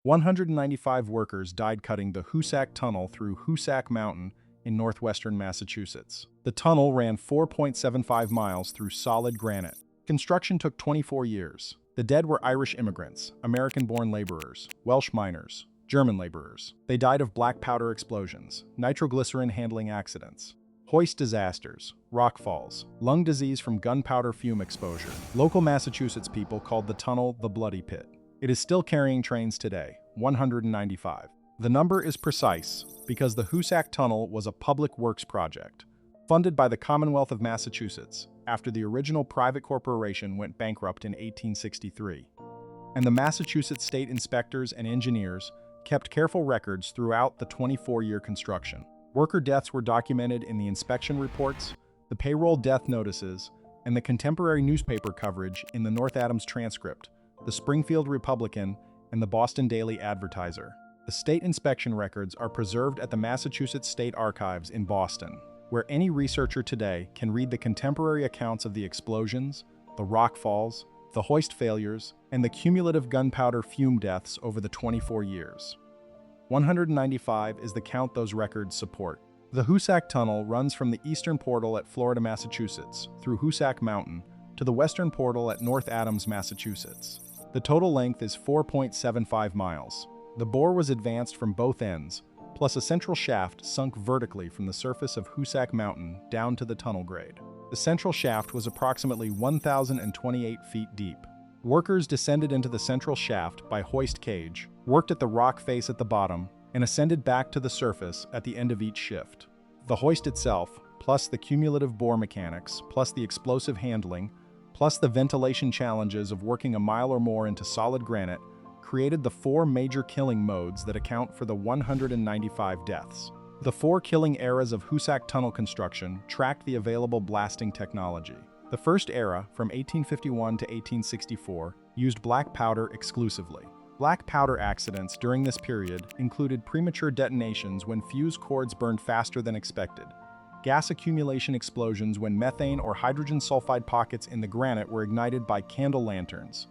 195 workers died cutting the Hoosac Tunnel through Hoosac Mountain in northwestern Massachusetts. The tunnel ran 4.75 miles through solid granite. Construction took 24 years. The dead were Irish immigrants, American-born laborers, Welsh miners, German laborers. They died of black powder explosions, nitroglycerin handling accidents, hoist disasters, rock falls, lung disease from gunpowder fume exposure. Local Massachusetts people called the tunnel the Bloody Pit. It is still carrying trains today, 195. The number is precise because the Hoosac Tunnel was a public works project, funded by the Commonwealth of Massachusetts after the original private corporation went bankrupt in 1863. And the Massachusetts state inspectors and engineers kept careful records throughout the 24-year construction. Worker deaths were documented in the inspection reports, the payroll death notices, and the contemporary newspaper coverage in the North Adams Transcript, the Springfield Republican, and the Boston Daily Advertiser. The state inspection records are preserved at the Massachusetts State Archives in Boston, where any researcher today can read the contemporary accounts of the explosions, the rock falls, the hoist failures, and the cumulative gunpowder fume deaths over the 24 years. 195 is the count those records support. The Hoosac Tunnel runs from the eastern portal at Florida, Massachusetts, through Hoosac Mountain, to the western portal at North Adams, Massachusetts. The total length is 4.75 miles. The bore was advanced from both ends, plus a central shaft sunk vertically from the surface of Hoosac Mountain down to the tunnel grade. The central shaft was approximately 1,028 feet deep. Workers descended into the central shaft by hoist cage, worked at the rock face at the bottom, and ascended back to the surface at the end of each shift. The hoist itself, plus the cumulative bore mechanics, plus the explosive handling, plus the ventilation challenges of working a mile or more into solid granite, created the four major killing modes that account for the 195 deaths. The four killing eras of Hoosac Tunnel construction tracked the available blasting technology. The first era, from 1851 to 1864, used black powder exclusively. Black powder accidents during this period included premature detonations when fuse cords burned faster than expected, gas accumulation explosions when methane or hydrogen sulfide pockets in the granite were ignited by candle lanterns,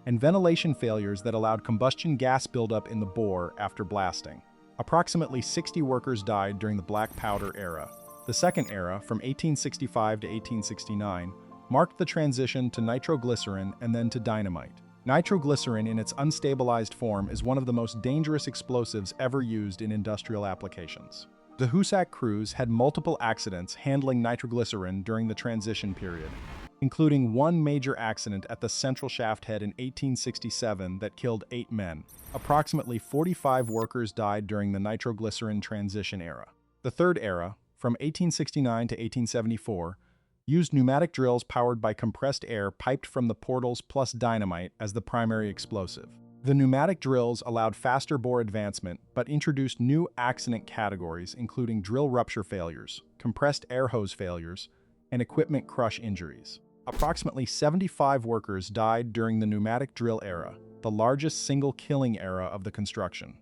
and ventilation failures that allowed combustion gas buildup in the bore after blasting. Approximately 60 workers died during the black powder era. The second era, from 1865 to 1869, marked the transition to nitroglycerin and then to dynamite. Nitroglycerin in its unstabilized form is one of the most dangerous explosives ever used in industrial applications. The Hoosac crews had multiple accidents handling nitroglycerin during the transition period, including one major accident at the central shaft head in 1867 that killed 8 men. Approximately 45 workers died during the nitroglycerin transition era. The third era, from 1869 to 1874, used pneumatic drills powered by compressed air piped from the portals plus dynamite as the primary explosive. The pneumatic drills allowed faster bore advancement, but introduced new accident categories including drill rupture failures, compressed air hose failures, and equipment crush injuries. Approximately 75 workers died during the pneumatic drill era, the largest single killing era of the construction.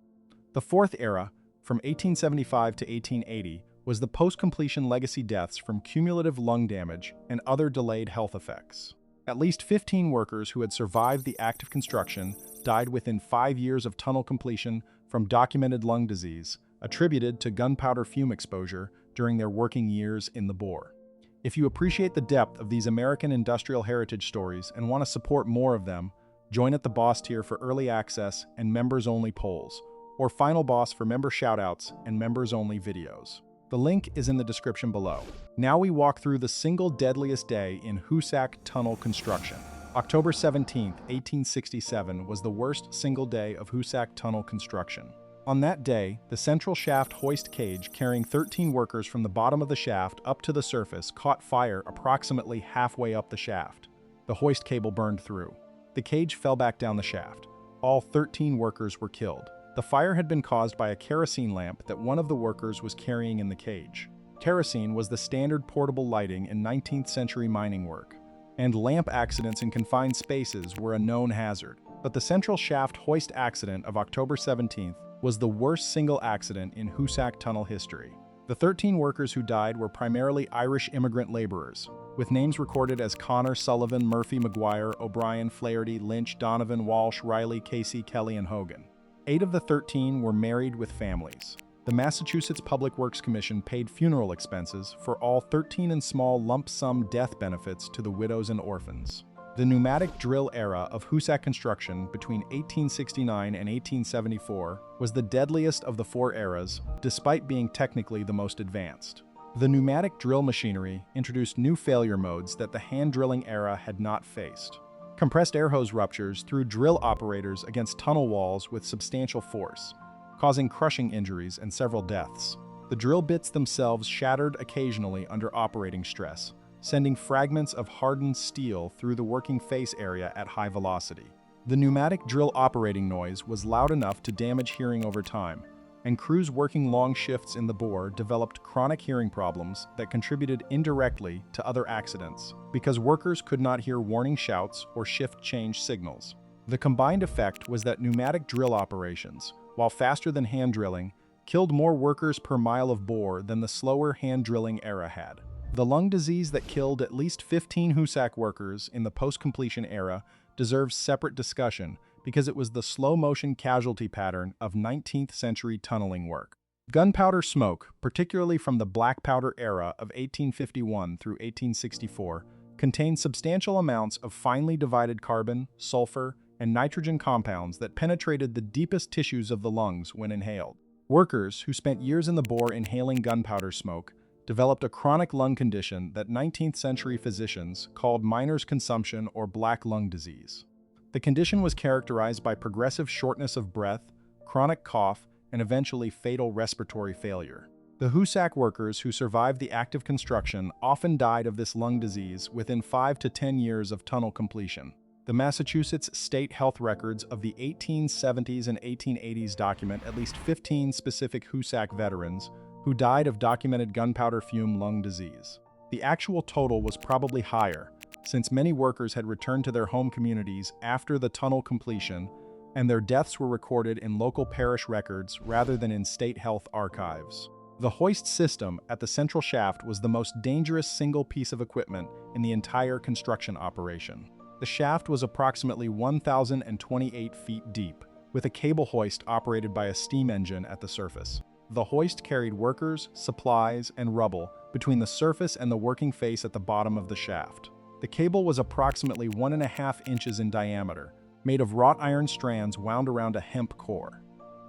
The fourth era, from 1875 to 1880, was the post-completion legacy deaths from cumulative lung damage and other delayed health effects. At least 15 workers who had survived the active construction died within 5 years of tunnel completion from documented lung disease, attributed to gunpowder fume exposure during their working years in the bore. If you appreciate the depth of these American industrial heritage stories and want to support more of them, join at the Boss tier for early access and members-only polls, or Final Boss for member shoutouts and members-only videos. The link is in the description below. Now we walk through the single deadliest day in Hoosac Tunnel construction. October 17, 1867 was the worst single day of Hoosac Tunnel construction. On that day, the central shaft hoist cage carrying 13 workers from the bottom of the shaft up to the surface caught fire approximately halfway up the shaft. The hoist cable burned through. The cage fell back down the shaft. All 13 workers were killed. The fire had been caused by a kerosene lamp that one of the workers was carrying in the cage. Kerosene was the standard portable lighting in 19th century mining work, and lamp accidents in confined spaces were a known hazard. But the central shaft hoist accident of October 17th was the worst single accident in Hoosac Tunnel history. The 13 workers who died were primarily Irish immigrant laborers, with names recorded as Connor, Sullivan, Murphy, McGuire, O'Brien, Flaherty, Lynch, Donovan, Walsh, Riley, Casey, Kelly, and Hogan. 8 of the 13 were married with families. The Massachusetts Public Works Commission paid funeral expenses for all 13 and small lump sum death benefits to the widows and orphans. The pneumatic drill era of Hoosac construction between 1869 and 1874 was the deadliest of the 4 eras, despite being technically the most advanced. The pneumatic drill machinery introduced new failure modes that the hand drilling era had not faced. Compressed air hose ruptures threw drill operators against tunnel walls with substantial force, causing crushing injuries and several deaths. The drill bits themselves shattered occasionally under operating stress, sending fragments of hardened steel through the working face area at high velocity. The pneumatic drill operating noise was loud enough to damage hearing over time, and crews working long shifts in the bore developed chronic hearing problems that contributed indirectly to other accidents, because workers could not hear warning shouts or shift change signals. The combined effect was that pneumatic drill operations, while faster than hand drilling, killed more workers per mile of bore than the slower hand drilling era had. The lung disease that killed at least 15 Hoosac workers in the post-completion era deserves separate discussion because it was the slow-motion casualty pattern of 19th century tunneling work. Gunpowder smoke, particularly from the black powder era of 1851 through 1864, contained substantial amounts of finely divided carbon, sulfur, and nitrogen compounds that penetrated the deepest tissues of the lungs when inhaled. Workers who spent years in the bore inhaling gunpowder smoke developed a chronic lung condition that 19th century physicians called miner's consumption or black lung disease. The condition was characterized by progressive shortness of breath, chronic cough, and eventually fatal respiratory failure. The Hoosac workers who survived the active construction often died of this lung disease within 5 to 10 years of tunnel completion. The Massachusetts state health records of the 1870s and 1880s document at least 15 specific Hoosac veterans who died of documented gunpowder fume lung disease. The actual total was probably higher, since many workers had returned to their home communities after the tunnel completion, and their deaths were recorded in local parish records rather than in state health archives. The hoist system at the central shaft was the most dangerous single piece of equipment in the entire construction operation. The shaft was approximately 1,028 feet deep, with a cable hoist operated by a steam engine at the surface. The hoist carried workers, supplies, and rubble between the surface and the working face at the bottom of the shaft. The cable was approximately 1.5 inches in diameter, made of wrought iron strands wound around a hemp core.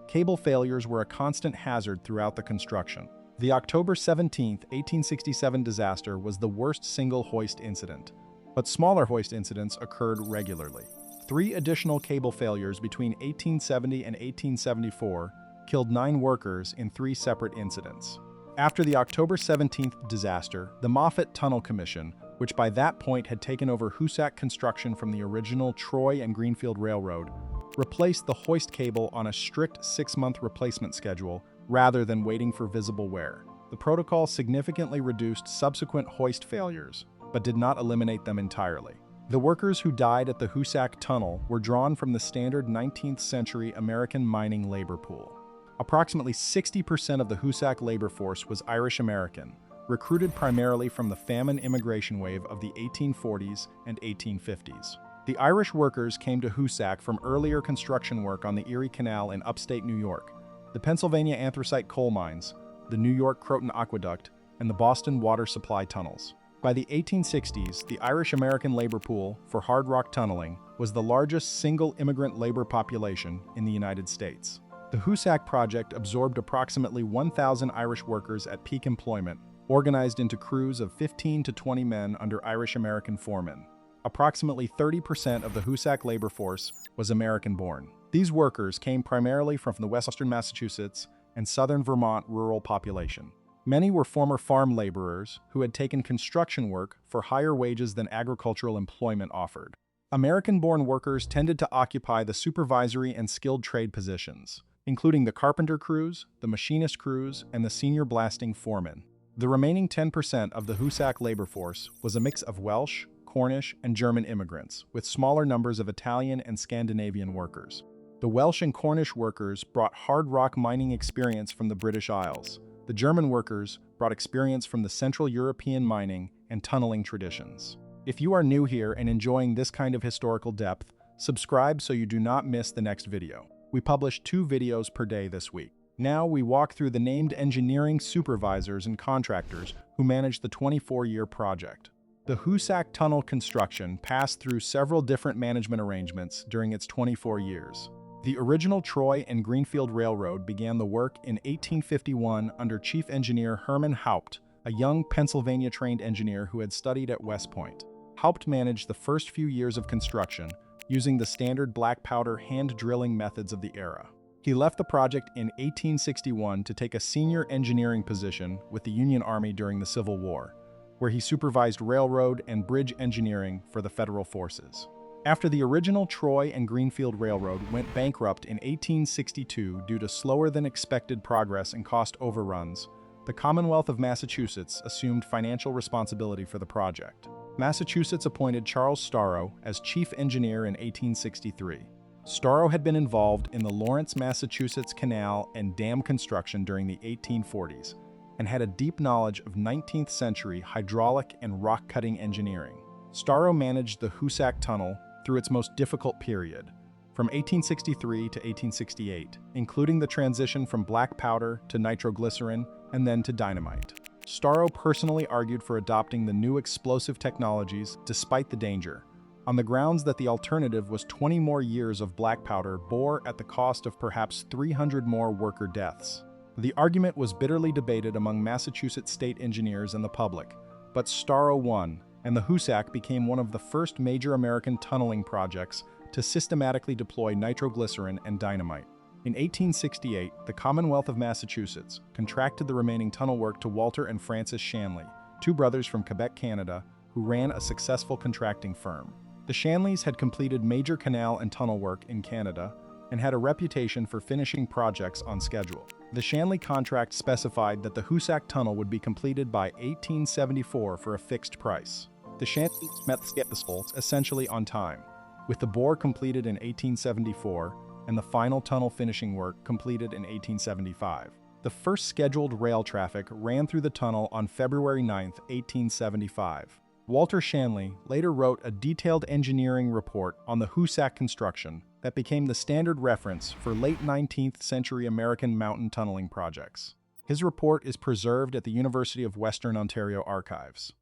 Cable failures were a constant hazard throughout the construction. The October 17, 1867 disaster was the worst single hoist incident, but smaller hoist incidents occurred regularly. 3 additional cable failures between 1870 and 1874 killed 9 workers in 3 separate incidents. After the October 17th disaster, the Moffat Tunnel Commission, which by that point had taken over Hoosac construction from the original Troy and Greenfield Railroad, replaced the hoist cable on a strict 6-month replacement schedule rather than waiting for visible wear. The protocol significantly reduced subsequent hoist failures, but did not eliminate them entirely. The workers who died at the Hoosac Tunnel were drawn from the standard 19th century American mining labor pool. Approximately 60% of the Hoosac labor force was Irish American, recruited primarily from the famine immigration wave of the 1840s and 1850s. The Irish workers came to Hoosac from earlier construction work on the Erie Canal in upstate New York, the Pennsylvania anthracite coal mines, the New York Croton Aqueduct, and the Boston water supply tunnels. By the 1860s, the Irish American labor pool for hard rock tunneling was the largest single immigrant labor population in the United States. The Hoosac project absorbed approximately 1,000 Irish workers at peak employment, organized into crews of 15 to 20 men under Irish American foremen. Approximately 30% of the Hoosac labor force was American-born. These workers came primarily from the western Massachusetts and southern Vermont rural population. Many were former farm laborers who had taken construction work for higher wages than agricultural employment offered. American-born workers tended to occupy the supervisory and skilled trade positions, including the carpenter crews, the machinist crews, and the senior blasting foreman. The remaining 10% of the Hoosac labor force was a mix of Welsh, Cornish, and German immigrants, with smaller numbers of Italian and Scandinavian workers. The Welsh and Cornish workers brought hard rock mining experience from the British Isles. The German workers brought experience from the Central European mining and tunneling traditions. If you are new here and enjoying this kind of historical depth, subscribe so you do not miss the next video. We published 2 videos per day this week. Now we walk through the named engineering supervisors and contractors who managed the 24-year project. The Hoosac Tunnel construction passed through several different management arrangements during its 24 years. The original Troy and Greenfield Railroad began the work in 1851 under Chief Engineer Herman Haupt, a young Pennsylvania-trained engineer who had studied at West Point. Haupt managed the first few years of construction using the standard black powder hand drilling methods of the era. He left the project in 1861 to take a senior engineering position with the Union Army during the Civil War, where he supervised railroad and bridge engineering for the federal forces. After the original Troy and Greenfield Railroad went bankrupt in 1862 due to slower than expected progress and cost overruns, the Commonwealth of Massachusetts assumed financial responsibility for the project. Massachusetts appointed Charles Starrow as chief engineer in 1863. Starrow had been involved in the Lawrence, Massachusetts Canal and dam construction during the 1840s and had a deep knowledge of 19th century hydraulic and rock-cutting engineering. Starrow managed the Hoosac Tunnel through its most difficult period, from 1863 to 1868, including the transition from black powder to nitroglycerin and then to dynamite. Starrow personally argued for adopting the new explosive technologies despite the danger, on the grounds that the alternative was 20 more years of black powder bore at the cost of perhaps 300 more worker deaths. The argument was bitterly debated among Massachusetts state engineers and the public, but Starrow won, and the Hoosac became one of the first major American tunneling projects to systematically deploy nitroglycerin and dynamite. In 1868, the Commonwealth of Massachusetts contracted the remaining tunnel work to Walter and Francis Shanley, 2 brothers from Quebec, Canada, who ran a successful contracting firm. The Shanleys had completed major canal and tunnel work in Canada and had a reputation for finishing projects on schedule. The Shanley contract specified that the Hoosac Tunnel would be completed by 1874 for a fixed price. The Shanleys met the goals essentially on time, with the bore completed in 1874 and the final tunnel finishing work completed in 1875. The first scheduled rail traffic ran through the tunnel on February 9, 1875. Walter Shanley later wrote a detailed engineering report on the Hoosac construction that became the standard reference for late 19th century American mountain tunneling projects. His report is preserved at the University of Western Ontario Archives.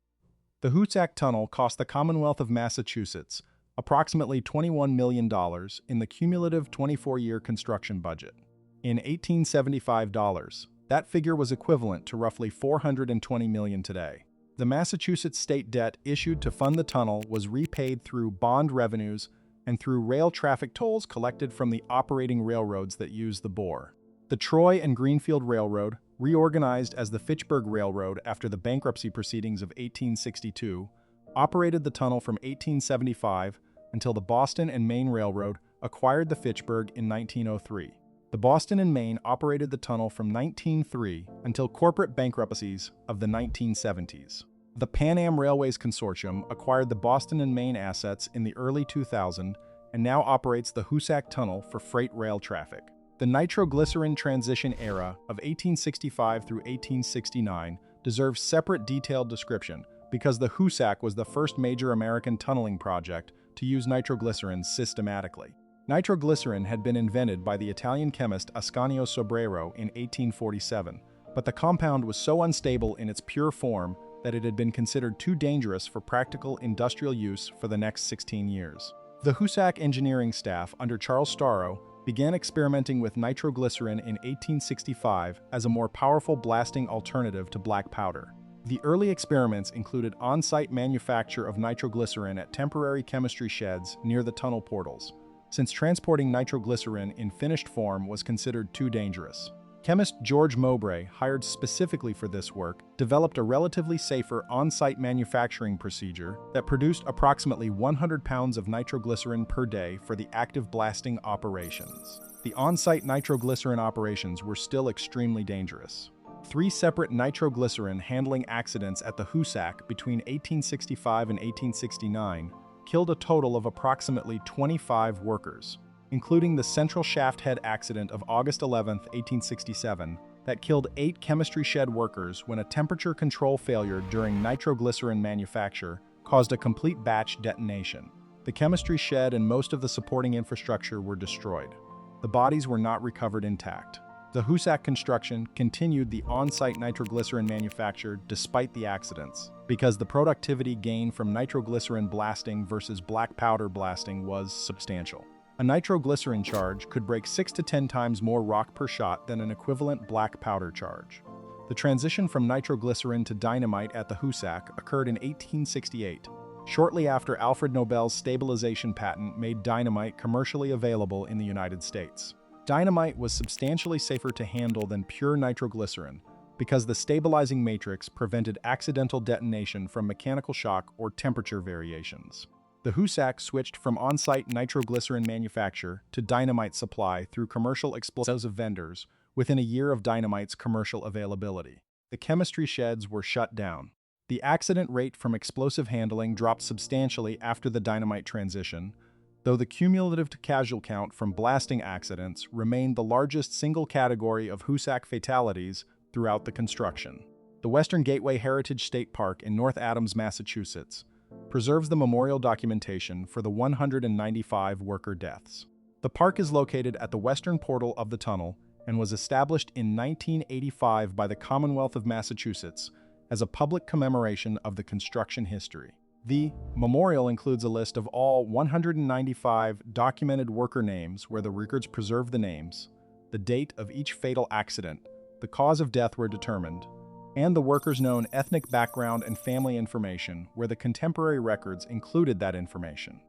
The Hoosac Tunnel cost the Commonwealth of Massachusetts approximately $21 million in the cumulative 24-year construction budget. In 1875 dollars, that figure was equivalent to roughly $420 million today. The Massachusetts state debt issued to fund the tunnel was repaid through bond revenues and through rail traffic tolls collected from the operating railroads that use the bore. The Troy and Greenfield Railroad, reorganized as the Fitchburg Railroad after the bankruptcy proceedings of 1862, operated the tunnel from 1875 until the Boston and Maine Railroad acquired the Fitchburg in 1903. The Boston and Maine operated the tunnel from 1903 until corporate bankruptcies of the 1970s. The Pan Am Railways Consortium acquired the Boston and Maine assets in the early 2000s and now operates the Hoosac Tunnel for freight rail traffic. The nitroglycerin transition era of 1865 through 1869 deserves separate detailed description because the Hoosac was the first major American tunneling project to use nitroglycerin systematically. Nitroglycerin had been invented by the Italian chemist Ascanio Sobrero in 1847, but the compound was so unstable in its pure form that it had been considered too dangerous for practical industrial use for the next 16 years. The Hoosac engineering staff under Charles Starrow began experimenting with nitroglycerin in 1865 as a more powerful blasting alternative to black powder. The early experiments included on-site manufacture of nitroglycerin at temporary chemistry sheds near the tunnel portals, since transporting nitroglycerin in finished form was considered too dangerous. Chemist George Mowbray, hired specifically for this work, developed a relatively safer on-site manufacturing procedure that produced approximately 100 pounds of nitroglycerin per day for the active blasting operations. The on-site nitroglycerin operations were still extremely dangerous. 3 separate nitroglycerin handling accidents at the Hoosac between 1865 and 1869 killed a total of approximately 25 workers, including the central shaft head accident of August 11, 1867, that killed 8 chemistry shed workers when a temperature control failure during nitroglycerin manufacture caused a complete batch detonation. The chemistry shed and most of the supporting infrastructure were destroyed. The bodies were not recovered intact. The Hoosac construction continued the on-site nitroglycerin manufacture despite the accidents, because the productivity gain from nitroglycerin blasting versus black powder blasting was substantial. A nitroglycerin charge could break 6 to 10 times more rock per shot than an equivalent black powder charge. The transition from nitroglycerin to dynamite at the Hoosac occurred in 1868, shortly after Alfred Nobel's stabilization patent made dynamite commercially available in the United States. Dynamite was substantially safer to handle than pure nitroglycerin because the stabilizing matrix prevented accidental detonation from mechanical shock or temperature variations. The Hoosac switched from on-site nitroglycerin manufacture to dynamite supply through commercial explosive vendors within a year of dynamite's commercial availability. The chemistry sheds were shut down. The accident rate from explosive handling dropped substantially after the dynamite transition, though the cumulative casualty count from blasting accidents remained the largest single category of Hoosac fatalities throughout the construction. The Western Gateway Heritage State Park in North Adams, Massachusetts, preserves the memorial documentation for the 195 worker deaths. The park is located at the western portal of the tunnel and was established in 1985 by the Commonwealth of Massachusetts as a public commemoration of the construction history. The memorial includes a list of all 195 documented worker names where the records preserve the names, the date of each fatal accident, the cause of death were determined, and the workers' known ethnic background and family information where the contemporary records included that information.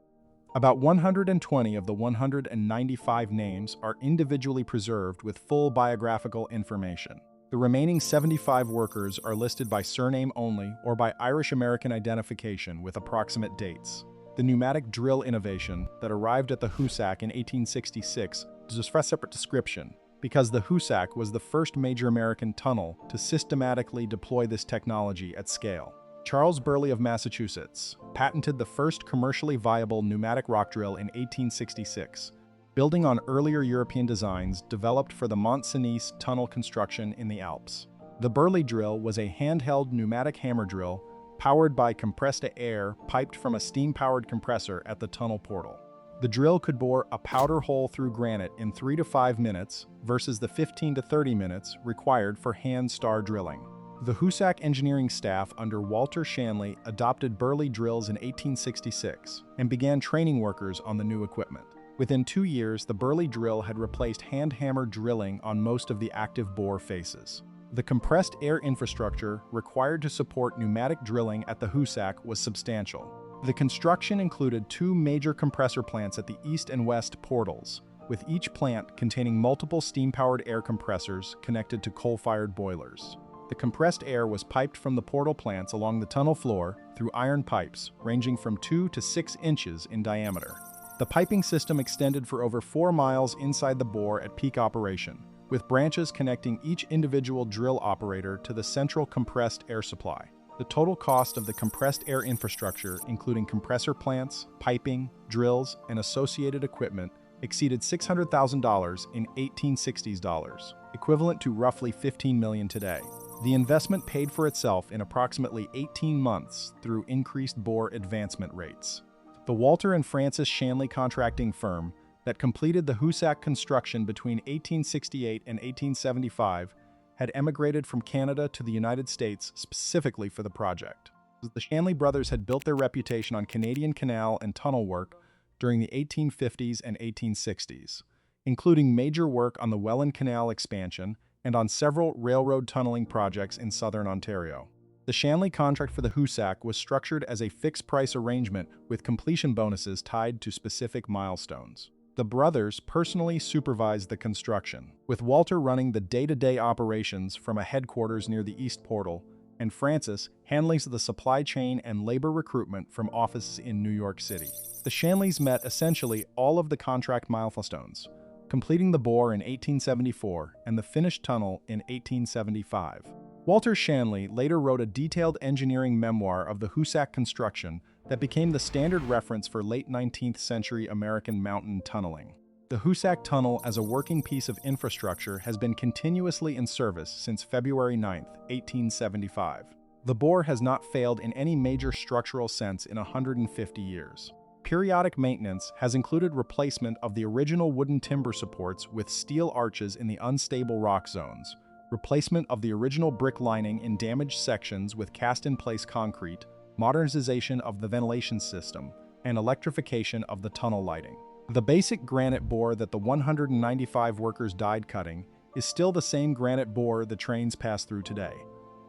About 120 of the 195 names are individually preserved with full biographical information. The remaining 75 workers are listed by surname only or by Irish-American identification with approximate dates. The pneumatic drill innovation that arrived at the Hoosac in 1866 deserves a separate description, because the Hoosac was the first major American tunnel to systematically deploy this technology at scale. Charles Burley of Massachusetts patented the first commercially viable pneumatic rock drill in 1866, building on earlier European designs developed for the Mont Cenis tunnel construction in the Alps. The Burley drill was a handheld pneumatic hammer drill powered by compressed air piped from a steam-powered compressor at the tunnel portal. The drill could bore a powder hole through granite in 3 to 5 minutes versus the 15 to 30 minutes required for hand star drilling. The Hoosac engineering staff under Walter Shanley adopted Burley drills in 1866 and began training workers on the new equipment. Within 2 years, the Burley drill had replaced hand-hammer drilling on most of the active bore faces. The compressed air infrastructure required to support pneumatic drilling at the Hoosac was substantial. The construction included 2 major compressor plants at the east and west portals, with each plant containing multiple steam-powered air compressors connected to coal-fired boilers. The compressed air was piped from the portal plants along the tunnel floor through iron pipes ranging from 2 to 6 inches in diameter. The piping system extended for over 4 miles inside the bore at peak operation, with branches connecting each individual drill operator to the central compressed air supply. The total cost of the compressed air infrastructure, including compressor plants, piping, drills, and associated equipment, exceeded $600,000 in 1860s dollars, equivalent to roughly $15 million today. The investment paid for itself in approximately 18 months through increased bore advancement rates. The Walter and Francis Shanley contracting firm that completed the Hoosac construction between 1868 and 1875 had emigrated from Canada to the United States specifically for the project. The Shanley brothers had built their reputation on Canadian canal and tunnel work during the 1850s and 1860s, including major work on the Welland Canal expansion and on several railroad tunneling projects in southern Ontario. The Shanley contract for the Hoosac was structured as a fixed-price arrangement with completion bonuses tied to specific milestones. The brothers personally supervised the construction, with Walter running the day-to-day operations from a headquarters near the East Portal, and Francis handling the supply chain and labor recruitment from offices in New York City. The Shanleys met essentially all of the contract milestones, completing the bore in 1874 and the finished tunnel in 1875. Walter Shanley later wrote a detailed engineering memoir of the Hoosac construction that became the standard reference for late 19th century American mountain tunneling. The Hoosac Tunnel as a working piece of infrastructure has been continuously in service since February 9, 1875. The bore has not failed in any major structural sense in 150 years. Periodic maintenance has included replacement of the original wooden timber supports with steel arches in the unstable rock zones, replacement of the original brick lining in damaged sections with cast-in-place concrete, modernization of the ventilation system, and electrification of the tunnel lighting. The basic granite bore that the 195 workers died cutting is still the same granite bore the trains pass through today.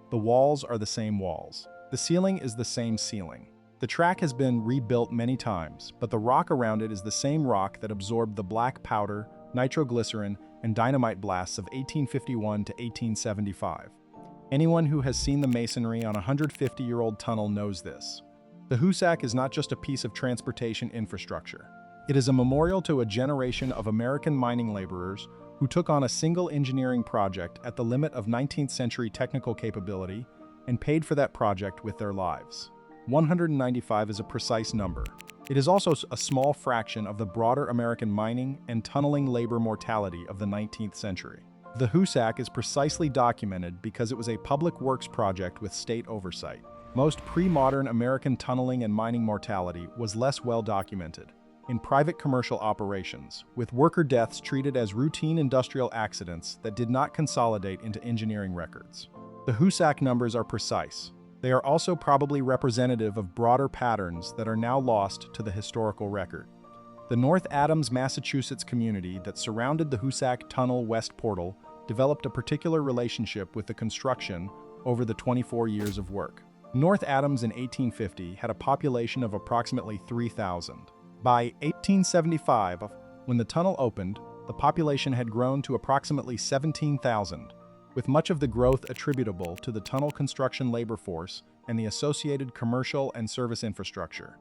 The walls are the same walls. The ceiling is the same ceiling. The track has been rebuilt many times, but the rock around it is the same rock that absorbed the black powder, nitroglycerin, and dynamite blasts of 1851 to 1875. Anyone who has seen the masonry on a 150-year-old tunnel knows this. The Hoosac is not just a piece of transportation infrastructure. It is a memorial to a generation of American mining laborers who took on a single engineering project at the limit of 19th century technical capability and paid for that project with their lives. 195 is a precise number. It is also a small fraction of the broader American mining and tunneling labor mortality of the 19th century. The Hoosac is precisely documented because it was a public works project with state oversight. Most pre-modern American tunneling and mining mortality was less well documented in private commercial operations, with worker deaths treated as routine industrial accidents that did not consolidate into engineering records. The Hoosac numbers are precise. They are also probably representative of broader patterns that are now lost to the historical record. The North Adams, Massachusetts community that surrounded the Hoosac Tunnel West Portal developed a particular relationship with the construction over the 24 years of work. North Adams in 1850 had a population of approximately 3,000. By 1875, when the tunnel opened, the population had grown to approximately 17,000, with much of the growth attributable to the tunnel construction labor force and the associated commercial and service infrastructure.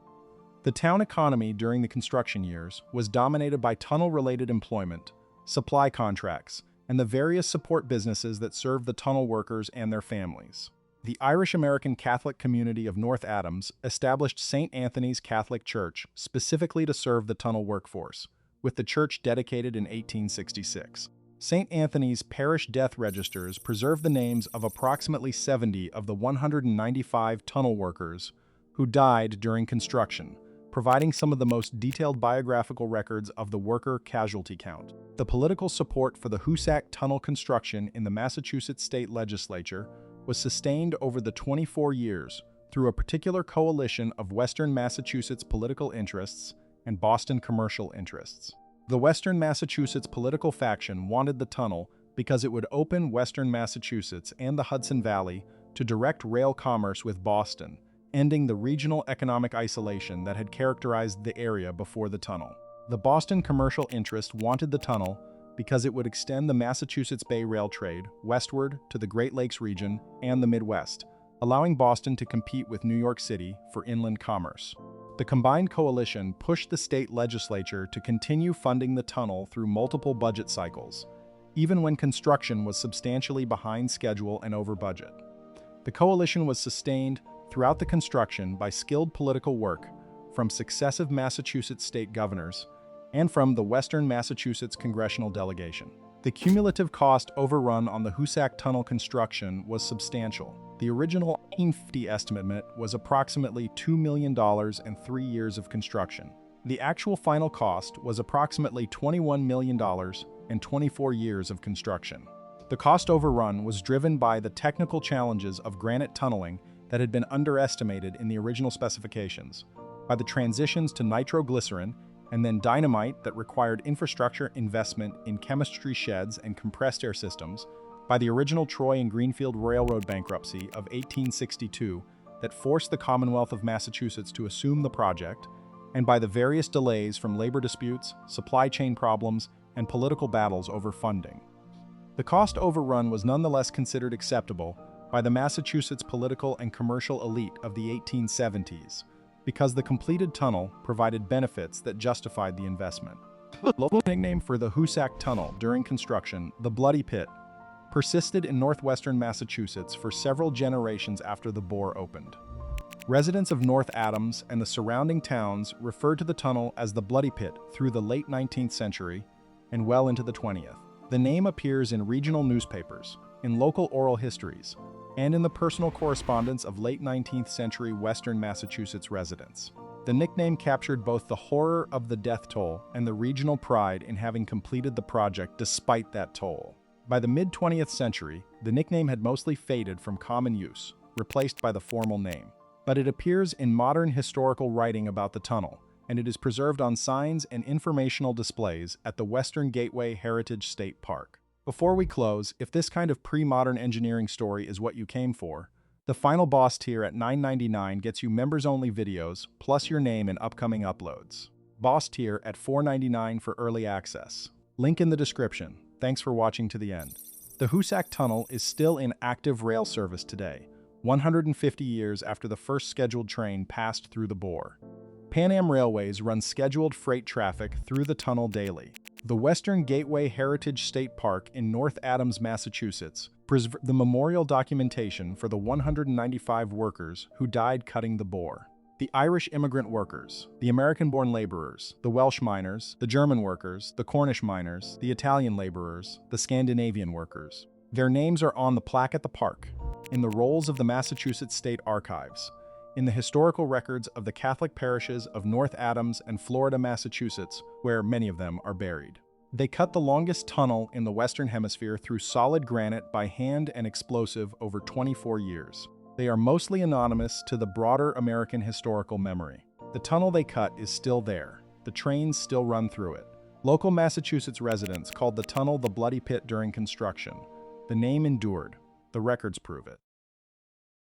The town economy during the construction years was dominated by tunnel-related employment, supply contracts, and the various support businesses that served the tunnel workers and their families. The Irish-American Catholic community of North Adams established St. Anthony's Catholic Church specifically to serve the tunnel workforce, with the church dedicated in 1866. St. Anthony's parish death registers preserve the names of approximately 70 of the 195 tunnel workers who died during construction, providing some of the most detailed biographical records of the worker casualty count. The political support for the Hoosac Tunnel construction in the Massachusetts state legislature was sustained over the 24 years through a particular coalition of Western Massachusetts political interests and Boston commercial interests. The Western Massachusetts political faction wanted the tunnel because it would open Western Massachusetts and the Hudson Valley to direct rail commerce with Boston, ending the regional economic isolation that had characterized the area before the tunnel. The Boston commercial interest wanted the tunnel because it would extend the Massachusetts Bay Rail trade westward to the Great Lakes region and the Midwest, allowing Boston to compete with New York City for inland commerce. The combined coalition pushed the state legislature to continue funding the tunnel through multiple budget cycles, even when construction was substantially behind schedule and over budget. The coalition was sustained throughout the construction by skilled political work from successive Massachusetts state governors and from the Western Massachusetts congressional delegation. The cumulative cost overrun on the Hoosac Tunnel construction was substantial. The original 1950 estimate was approximately $2 million and 3 years of construction. The actual final cost was approximately $21 million and 24 years of construction. The cost overrun was driven by the technical challenges of granite tunneling that had been underestimated in the original specifications, by the transitions to nitroglycerin and then dynamite that required infrastructure investment in chemistry sheds and compressed air systems, by the original Troy and Greenfield Railroad bankruptcy of 1862 that forced the Commonwealth of Massachusetts to assume the project, and by the various delays from labor disputes, supply chain problems, and political battles over funding. The cost overrun was nonetheless considered acceptable by the Massachusetts political and commercial elite of the 1870s, because the completed tunnel provided benefits that justified the investment. The local nickname for the Hoosac Tunnel during construction, the Bloody Pit, persisted in northwestern Massachusetts for several generations after the bore opened. Residents of North Adams and the surrounding towns referred to the tunnel as the Bloody Pit through the late 19th century and well into the 20th. The name appears in regional newspapers, in local oral histories, and in the personal correspondence of late 19th century Western Massachusetts residents. The nickname captured both the horror of the death toll and the regional pride in having completed the project despite that toll. By the mid-20th century, the nickname had mostly faded from common use, replaced by the formal name. But it appears in modern historical writing about the tunnel, and it is preserved on signs and informational displays at the Western Gateway Heritage State Park. Before we close, if this kind of pre-modern engineering story is what you came for, the final boss tier at $9.99 gets you members-only videos, plus your name and upcoming uploads. Boss tier at $4.99 for early access. Link in the description. Thanks for watching to the end. The Hoosac Tunnel is still in active rail service today, 150 years after the first scheduled train passed through the bore. Pan Am Railways run scheduled freight traffic through the tunnel daily. The Western Gateway Heritage State Park in North Adams, Massachusetts, preserves the memorial documentation for the 195 workers who died cutting the bore. The Irish immigrant workers, the American-born laborers, the Welsh miners, the German workers, the Cornish miners, the Italian laborers, the Scandinavian workers. Their names are on the plaque at the park, in the rolls of the Massachusetts State Archives, in the historical records of the Catholic parishes of North Adams and Florida, Massachusetts, where many of them are buried. They cut the longest tunnel in the Western Hemisphere through solid granite by hand and explosive over 24 years. They are mostly anonymous to the broader American historical memory. The tunnel they cut is still there. The trains still run through it. Local Massachusetts residents called the tunnel the Bloody Pit during construction. The name endured. The records prove it.